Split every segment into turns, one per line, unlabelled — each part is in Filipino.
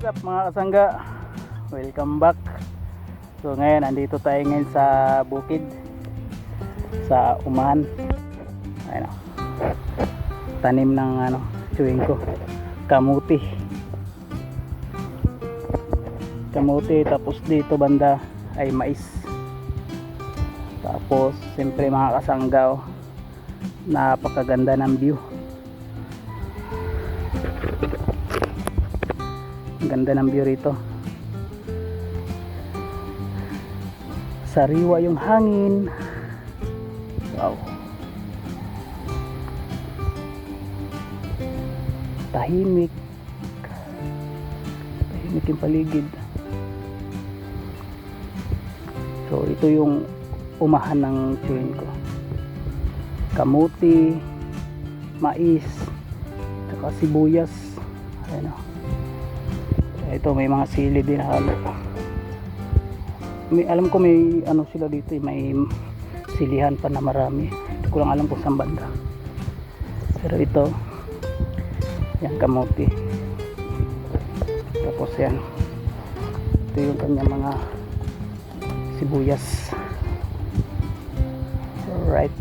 up mga kasangga? Welcome back. So ngayon andito tayo ngayon sa bukid, sa umahan. Ayun, tanim ng chewing ko, kamuti. Tapos dito banda ay mais. Tapos siyempre mga kasangga, napakaganda ng view. Ganda ng view rito. Sariwa yung hangin. Wow. Tahimik. Tahimik yung paligid. So ito yung umahan ng chewing ko. Kamuti, mais, tsaka sibuyas. Ayan o. Ito may mga sili din halo. Alam ko may sila dito, may silihan pa na marami. Hindi ko lang alam kung saan banda. Pero ito, yan kamuti. Tapos yan, ito yung kanyang mga sibuyas. Alright.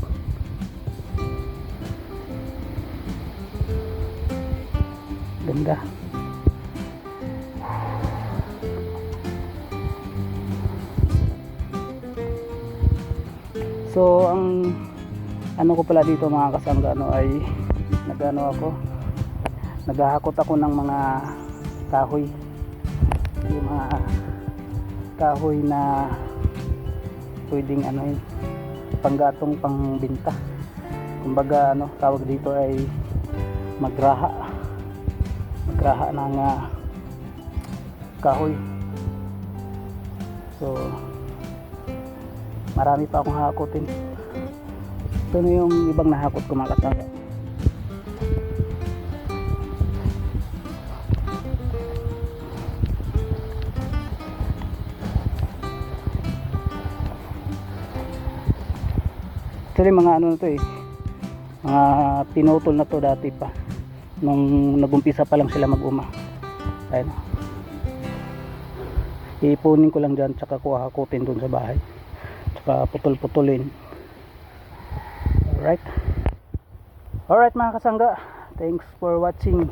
Ganda. So ang ko pala dito mga kasangga ay naghahakot ako ng mga kahoy, yung mga kahoy na pwedeng panggatong pangbenta. Kumbaga tawag dito ay magraha ng kahoy. So marami pa akong hakotin. Ito na yung ibang nahakot ko mga kasangga. Actually mga na to mga pinutol na to dati pa nung nagumpisa pa lang sila mag-uma. Ayun, iipunin ko lang dyan, tsaka ko hakutin dun sa bahay, tsaka putol-putulin. Alright mga kasangga, thanks for watching.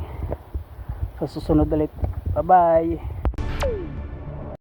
Sa susunod ulit, bye bye.